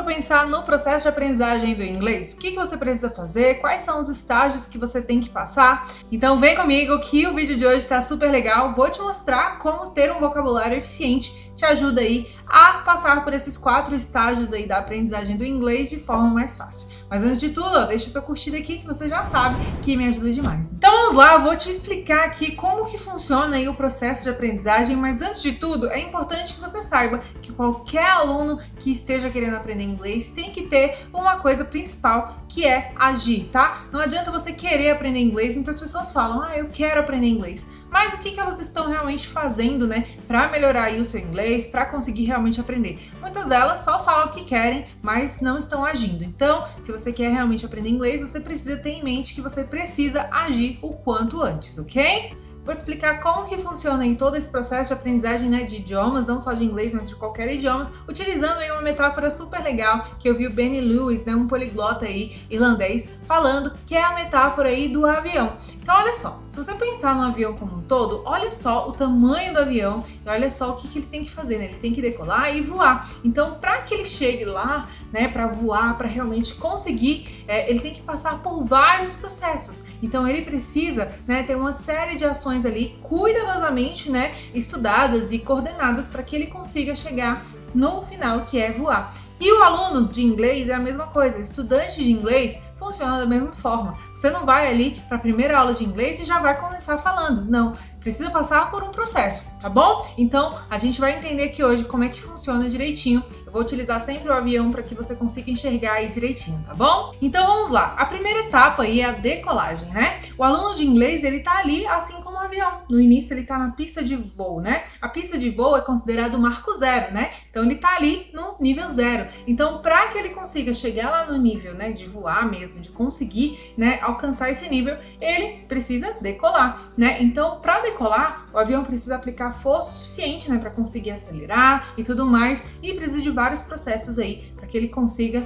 pensar no processo de aprendizagem do inglês? O que você precisa fazer? Quais são os estágios que você tem que passar? Então vem comigo que o vídeo de hoje está super legal. Vou te mostrar como ter um vocabulário eficiente. Te ajuda aí a passar por esses 4 estágios aí da aprendizagem do inglês de forma mais fácil. Mas antes de tudo, deixa sua curtida aqui que você já sabe que me ajuda demais. Então vamos lá, eu vou te explicar aqui como que funciona aí o processo de aprendizagem, mas antes de tudo, é importante que você saiba que qualquer aluno que esteja querendo aprender inglês tem que ter uma coisa principal, que é agir, tá? Não adianta você querer aprender inglês, muitas pessoas falam, eu quero aprender inglês, mas o que elas estão realmente fazendo, né, para melhorar aí o seu inglês, para conseguir realmente aprender? Muitas delas só falam o que querem, mas não estão agindo. Então, se você quer realmente aprender inglês, você precisa ter em mente que você precisa agir o quanto antes, ok? Vou te explicar como que funciona em todo esse processo de aprendizagem, né, de idiomas, não só de inglês, mas de qualquer idioma, utilizando aí uma metáfora super legal que eu vi o Benny Lewis, né, um poliglota aí irlandês, falando, que é a metáfora aí do avião. Então olha só, se você pensar no avião como um todo, olha só o tamanho do avião e olha só o que ele tem que fazer, né? Ele tem que decolar e voar. Então, para que ele chegue lá, né, para voar, para realmente conseguir, ele tem que passar por vários processos. Então, ele precisa, né, ter uma série de ações ali cuidadosamente, né, estudadas e coordenadas para que ele consiga chegar no final, que é voar. E o aluno de inglês é a mesma coisa, o estudante de inglês funciona da mesma forma. Você não vai ali para a primeira aula de inglês e já vai começar falando, não. Precisa passar por um processo, tá bom? Então, a gente vai entender aqui hoje como é que funciona direitinho. Eu vou utilizar sempre o avião para que você consiga enxergar aí direitinho, tá bom? Então, vamos lá. A primeira etapa aí é a decolagem, né? O aluno de inglês, ele tá ali assim como o avião. No início, ele tá na pista de voo, né? A pista de voo é considerado o marco zero, né? Então, ele tá ali no nível 0. Então, para que ele consiga chegar lá no nível, né, de voar mesmo, de conseguir, né, alcançar esse nível, ele precisa decolar, né? Então, para decolar, o avião precisa aplicar força suficiente, né, para conseguir acelerar e tudo mais, e precisa de vários processos aí para que ele consiga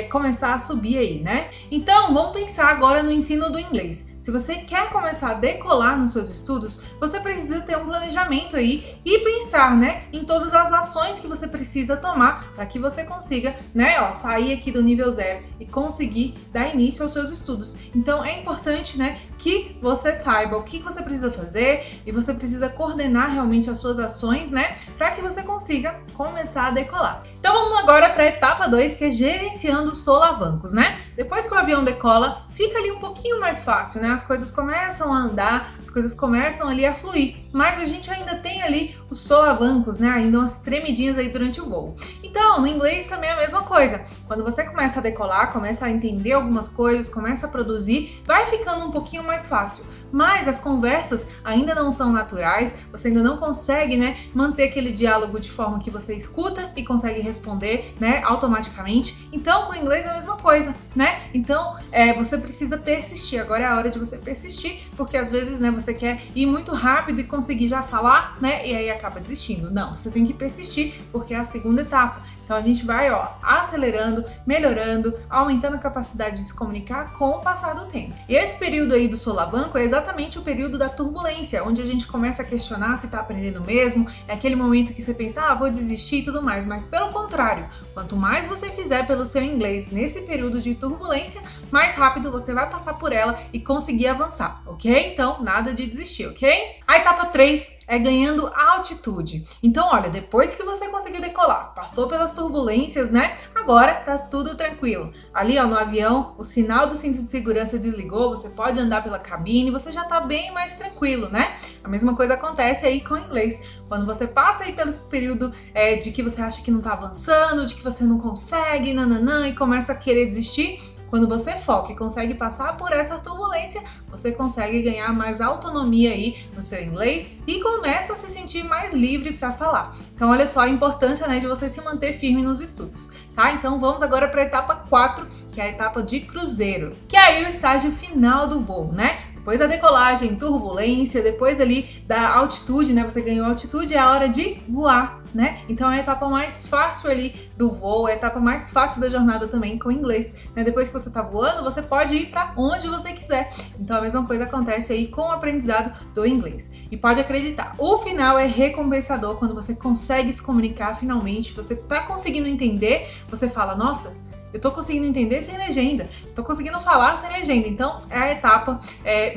começar a subir aí, né? Então, vamos pensar agora no ensino do inglês. Se você quer começar a decolar nos seus estudos, você precisa ter um planejamento aí e pensar, né, em todas as ações que você precisa tomar para que você consiga, né, sair aqui do nível 0 e conseguir dar início aos seus estudos. Então, é importante, né, que você saiba o que você precisa fazer e você precisa coordenar realmente as suas ações, né, para que você consiga começar a decolar. Então, vamos agora para a etapa 2, que é gerenciando os solavancos, né? Depois que o avião decola, fica ali um pouquinho mais fácil, né? As coisas começam a andar, as coisas começam ali a fluir, mas a gente ainda tem ali os solavancos, né? Ainda umas tremidinhas aí durante o voo. Então, no inglês também é a mesma coisa. Quando você começa a decolar, começa a entender algumas coisas, começa a produzir, vai ficando um pouquinho mais fácil. Mas as conversas ainda não são naturais, você ainda não consegue, né, manter aquele diálogo de forma que você escuta e consegue responder, né, automaticamente. Então, com o inglês é a mesma coisa, né? Então, você precisa persistir. Agora é a hora de você persistir, porque às vezes, né, você quer ir muito rápido e conseguir já falar, né, e aí acaba desistindo. Não, você tem que persistir, porque é a segunda etapa. Então, a gente vai, acelerando, melhorando, aumentando a capacidade de se comunicar com o passar do tempo. E esse período aí do solavanco é exatamente o período da turbulência, onde a gente começa a questionar se tá aprendendo mesmo, é aquele momento que você pensa, vou desistir e tudo mais, mas pelo contrário, quanto mais você fizer pelo seu inglês nesse período de turbulência, mais rápido você vai passar por ela e conseguir avançar, ok? Então, nada de desistir, ok? A etapa 3 é ganhando altitude. Então, olha, depois que você conseguiu decolar, passou pelas turbulências, né? Agora tá tudo tranquilo. Ali, no avião, o sinal do cinto de segurança desligou, você pode andar pela cabine, você já tá bem mais tranquilo, né? A mesma coisa acontece aí com o inglês. Quando você passa aí pelo período de que você acha que não tá avançando, de que você não consegue, nananã, e começa a querer desistir, quando você foca e consegue passar por essa turbulência, você consegue ganhar mais autonomia aí no seu inglês e começa a se sentir mais livre para falar. Então, olha só a importância, né, de você se manter firme nos estudos, tá? Então, vamos agora para a etapa 4, que é a etapa de cruzeiro, que é aí o estágio final do voo, né? Depois da decolagem, turbulência, depois ali da altitude, né? Você ganhou altitude, é a hora de voar, né? Então é a etapa mais fácil ali do voo, é a etapa mais fácil da jornada também com o inglês, né? Depois que você tá voando, você pode ir para onde você quiser. Então a mesma coisa acontece aí com o aprendizado do inglês. E pode acreditar, o final é recompensador quando você consegue se comunicar finalmente, você tá conseguindo entender, você fala, nossa, eu tô conseguindo entender sem legenda, tô conseguindo falar sem legenda. Então é a etapa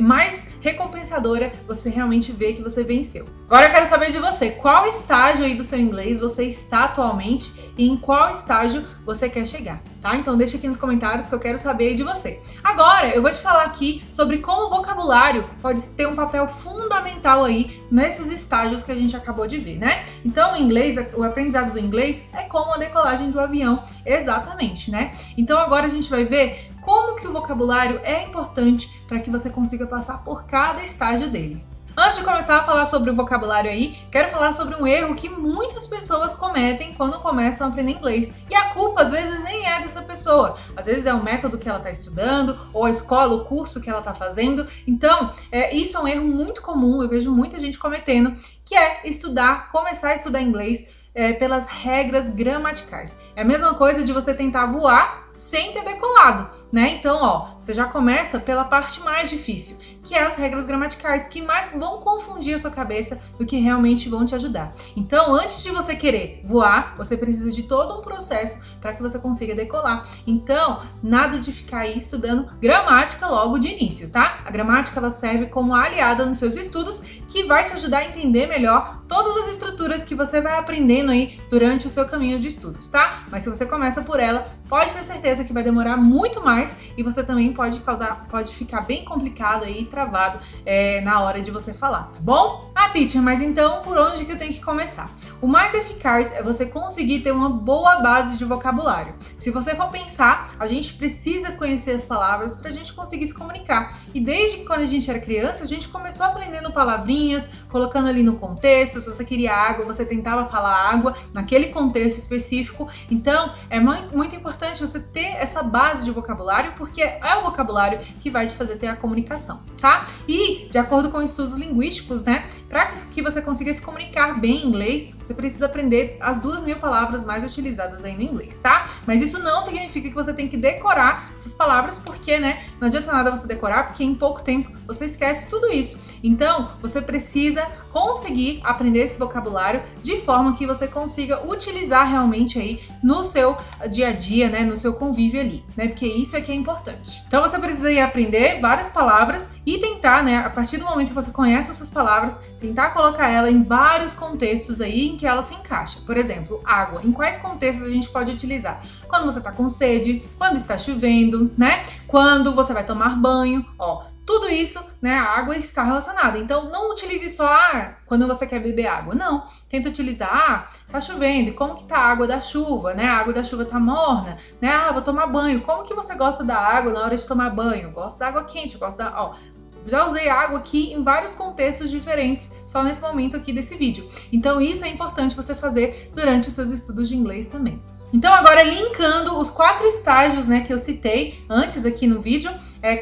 mais recompensadora, você realmente vê que você venceu. Agora eu quero saber de você, qual estágio aí do seu inglês você está atualmente e em qual estágio você quer chegar, tá? Então deixa aqui nos comentários que eu quero saber de você. Agora eu vou te falar aqui sobre como o vocabulário pode ter um papel fundamental aí nesses estágios que a gente acabou de ver, né? Então o inglês, o aprendizado do inglês é como a decolagem de um avião, exatamente, né? Então agora a gente vai ver como que o vocabulário é importante para que você consiga passar por cada estágio dele. Antes de começar a falar sobre o vocabulário aí, quero falar sobre um erro que muitas pessoas cometem quando começam a aprender inglês. E a culpa às vezes nem é dessa pessoa. Às vezes é o método que ela está estudando, ou a escola, o curso que ela está fazendo. Então, isso é um erro muito comum, eu vejo muita gente cometendo, que é começar a estudar inglês pelas regras gramaticais. É a mesma coisa de você tentar voar sem ter decolado, né? Então, ó, você já começa pela parte mais difícil, que é as regras gramaticais, que mais vão confundir a sua cabeça do que realmente vão te ajudar. Então, antes de você querer voar, você precisa de todo um processo para que você consiga decolar. Então, nada de ficar aí estudando gramática logo de início, tá? A gramática, ela serve como aliada nos seus estudos, que vai te ajudar a entender melhor todas as estruturas que você vai aprendendo aí durante o seu caminho de estudos, tá? Mas se você começa por ela, pode ter certeza que vai demorar muito mais e você também pode ficar bem complicado aí, travado na hora de você falar, tá bom? Ah, teacher, mas então por onde que eu tenho que começar? O mais eficaz é você conseguir ter uma boa base de vocabulário. Se você for pensar, a gente precisa conhecer as palavras para a gente conseguir se comunicar. E desde que quando a gente era criança, a gente começou aprendendo palavrinhas, colocando ali no contexto. Se você queria água, você tentava falar água naquele contexto específico. Então, é muito importante você ter essa base de vocabulário, porque é o vocabulário que vai te fazer ter a comunicação, tá? E, de acordo com estudos linguísticos, né, para que você consiga se comunicar bem em inglês, você precisa aprender as 2.000 palavras mais utilizadas aí no inglês, tá? Mas isso não significa que você tem que decorar essas palavras, porque, né, não adianta nada você decorar, porque em pouco tempo você esquece tudo isso. Então, você precisa conseguir aprender esse vocabulário de forma que você consiga utilizar realmente aí no seu dia a dia, né, no seu convívio ali, né, porque isso é que é importante. Então, você precisa ir aprender várias palavras e tentar, né, a partir do momento que você conhece essas palavras, tentar colocar ela em vários contextos aí em que ela se encaixa. Por exemplo, água. Em quais contextos a gente pode utilizar? Quando você tá com sede, quando está chovendo, né? Quando você vai tomar banho, ó. Tudo isso, né, a água está relacionada. Então, não utilize só quando você quer beber água. Não. Tenta utilizar, tá chovendo, e como que tá a água da chuva, né? A água da chuva tá morna, né? Vou tomar banho. Como que você gosta da água na hora de tomar banho? Eu gosto da água quente, eu gosto da... Ó, já usei água aqui em vários contextos diferentes, só nesse momento aqui desse vídeo. Então, isso é importante você fazer durante os seus estudos de inglês também. Então, agora linkando os 4 estágios, né, que eu citei antes aqui no vídeo,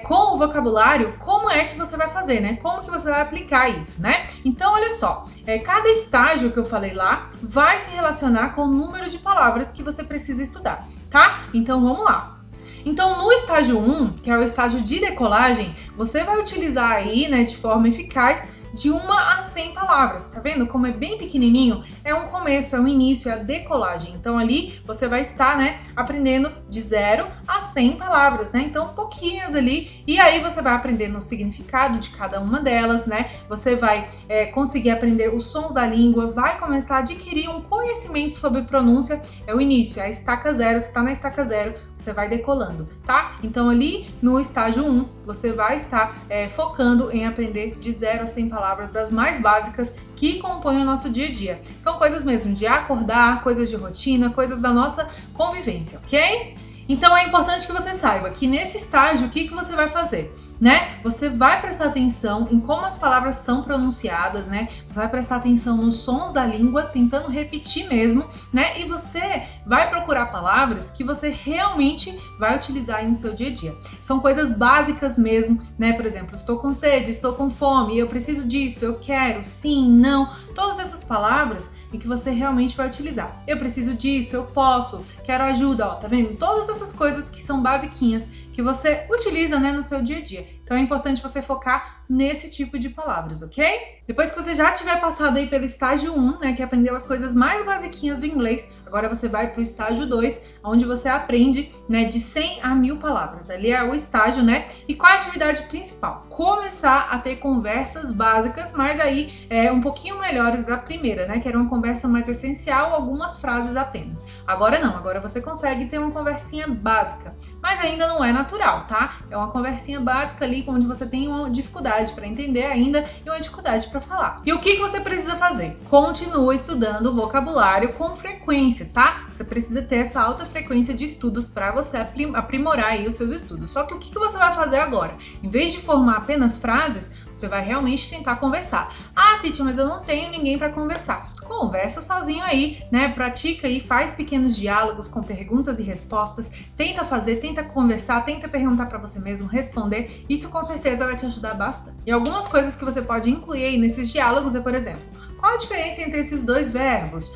com o vocabulário, como é que você vai fazer, né? Como que você vai aplicar isso, né? Então, olha só, cada estágio que eu falei lá vai se relacionar com o número de palavras que você precisa estudar, tá? Então, vamos lá. Então, no estágio 1, que é o estágio de decolagem, você vai utilizar aí, né, de forma eficaz, de 1 a 100 palavras, tá vendo como é bem pequenininho? É um começo, é um início, é a decolagem. Então ali você vai estar, né, aprendendo de 0 a 100 palavras, né? Então pouquinhas ali, e aí você vai aprendendo o significado de cada uma delas, né? Você vai conseguir aprender os sons da língua, vai começar a adquirir um conhecimento sobre pronúncia, é o início, é a estaca 0, você tá na estaca 0, você vai decolando, tá? Então ali no estágio 1, você vai estar focando em aprender de 0 a 100 palavras das mais básicas que compõem o nosso dia a dia. São coisas mesmo de acordar, coisas de rotina, coisas da nossa convivência, ok? Então é importante que você saiba que nesse estágio, o que você vai fazer, né? Você vai prestar atenção em como as palavras são pronunciadas, né? Você vai prestar atenção nos sons da língua, tentando repetir mesmo, né? E você vai procurar palavras que você realmente vai utilizar aí no seu dia a dia. São coisas básicas mesmo, né? Por exemplo, estou com sede, estou com fome, eu preciso disso, eu quero, sim, não. Todas essas palavras em que você realmente vai utilizar. Eu preciso disso, eu posso, quero ajuda, ó, tá vendo? Todas essas coisas que são basiquinhas que você utiliza, né, no seu dia a dia. Então é importante você focar nesse tipo de palavras, ok? Depois que você já tiver passado aí pelo estágio 1, né, que aprendeu as coisas mais basiquinhas do inglês, agora você vai para o estágio 2, onde você aprende, né, de 100 a 1000 palavras. Ali é o estágio, né? E qual é a atividade principal? Começar a ter conversas básicas, mas aí um pouquinho melhores da primeira, né, que era uma conversa mais essencial, algumas frases apenas. Agora não, agora você consegue ter uma conversinha básica, mas ainda não é natural, tá? É uma conversinha básica ali, onde você tem uma dificuldade para entender ainda e uma dificuldade para falar. E o que você precisa fazer? Continua estudando o vocabulário com frequência, tá? Você precisa ter essa alta frequência de estudos para você aprimorar aí os seus estudos. Só que o que você vai fazer agora? Em vez de formar apenas frases, você vai realmente tentar conversar. Ah, Teacher, mas eu não tenho ninguém para conversar. Conversa sozinho aí, né? Pratica aí, faz pequenos diálogos com perguntas e respostas. Tenta fazer, tenta conversar, tenta perguntar para você mesmo, responder. Isso com certeza vai te ajudar bastante. E algumas coisas que você pode incluir aí nesses diálogos é, por exemplo, qual a diferença entre esses dois verbos?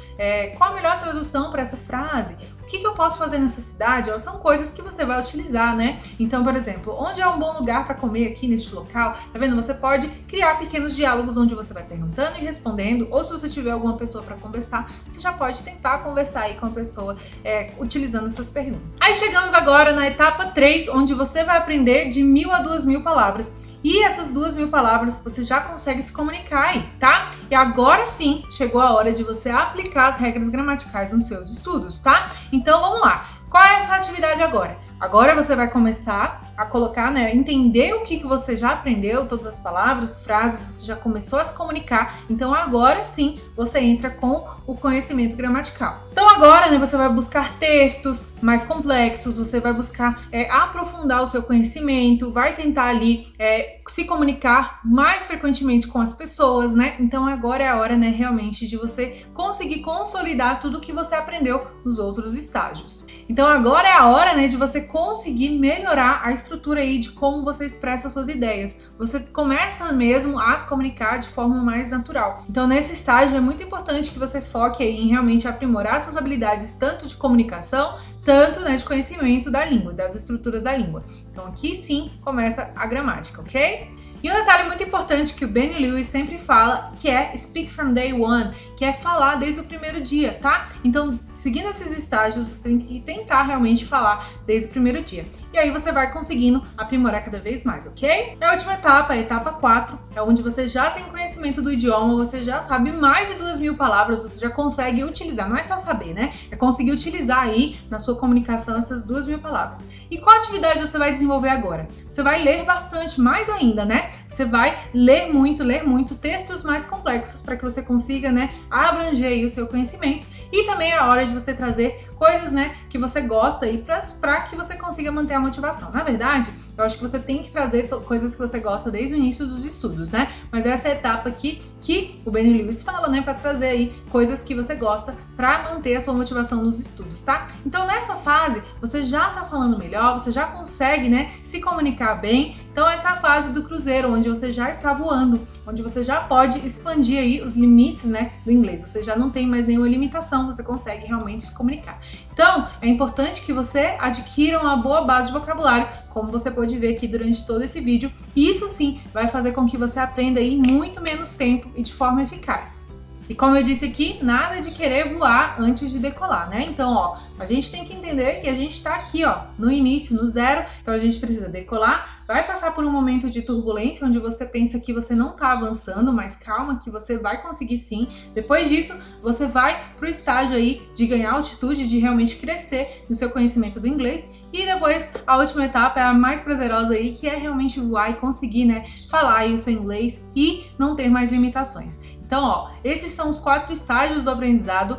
Qual a melhor tradução para essa frase? O que eu posso fazer nessa cidade? São coisas que você vai utilizar, né? Então, por exemplo, onde é um bom lugar para comer aqui neste local? Tá vendo? Você pode criar pequenos diálogos onde você vai perguntando e respondendo, ou se você tiver alguma pessoa para conversar, você já pode tentar conversar aí com a pessoa utilizando essas perguntas. Aí chegamos agora na etapa 3, onde você vai aprender de 1000 a 2000 palavras. E essas 2000 palavras você já consegue se comunicar aí, tá? E agora sim, chegou a hora de você aplicar as regras gramaticais nos seus estudos, tá? Então vamos lá. Qual é a sua atividade agora? Agora você vai começar a colocar, né, entender o que você já aprendeu, todas as palavras, frases, você já começou a se comunicar. Então agora sim você entra com o conhecimento gramatical. Então agora, né, você vai buscar textos mais complexos, você vai buscar aprofundar o seu conhecimento, vai tentar ali se comunicar mais frequentemente com as pessoas, né? Então agora é a hora, né, realmente de você conseguir consolidar tudo que você aprendeu nos outros estágios. Então agora é a hora, né, de você conseguir melhorar a estrutura aí de como você expressa suas ideias. Você começa mesmo a se comunicar de forma mais natural. Então nesse estágio é muito importante que você foque aí em realmente aprimorar suas habilidades tanto de comunicação, tanto, né, de conhecimento da língua, das estruturas da língua. Então aqui sim começa a gramática, ok? E um detalhe muito importante que o Benny Lewis sempre fala, que é speak from day one, que é falar desde o primeiro dia, tá? Então, seguindo esses estágios, você tem que tentar realmente falar desde o primeiro dia. E aí você vai conseguindo aprimorar cada vez mais, ok? A última etapa, a etapa 4, é onde você já tem conhecimento do idioma, você já sabe mais de 2000 palavras, você já consegue utilizar, não é só saber, né? É conseguir utilizar aí na sua comunicação essas 2000 palavras. E qual atividade você vai desenvolver agora? Você vai ler bastante, mais ainda, né? Você vai ler muito textos mais complexos para que você consiga, né, abranger aí o seu conhecimento. E também é a hora de você trazer coisas, né, que você gosta aí para que você consiga manter a motivação. Na verdade, eu acho que você tem que trazer coisas que você gosta desde o início dos estudos, né? Mas essa é a etapa aqui que o Benny Lewis fala, né, para trazer aí coisas que você gosta para manter a sua motivação nos estudos, tá? Então nessa fase, você já tá falando melhor, você já consegue, né, se comunicar bem. Então essa é a fase do cruzeiro, onde você já está voando, onde você já pode expandir aí os limites, né, do inglês. Você já não tem mais nenhuma limitação, você consegue realmente se comunicar. Então, é importante que você adquira uma boa base de vocabulário, como você pode ver aqui durante todo esse vídeo. E isso sim vai fazer com que você aprenda aí em muito menos tempo e de forma eficaz. E como eu disse aqui, nada de querer voar antes de decolar, né? Então, ó, a gente tem que entender que a gente tá aqui, ó, no início, no zero, então a gente precisa decolar, vai passar por um momento de turbulência, onde você pensa que você não tá avançando, mas calma que você vai conseguir sim. Depois disso, você vai pro estágio aí de ganhar altitude, de realmente crescer no seu conhecimento do inglês. E depois, a última etapa é a mais prazerosa aí, que é realmente voar e conseguir, né, falar aí o seu inglês e não ter mais limitações. Então, ó, esses são os 4 estágios do aprendizado.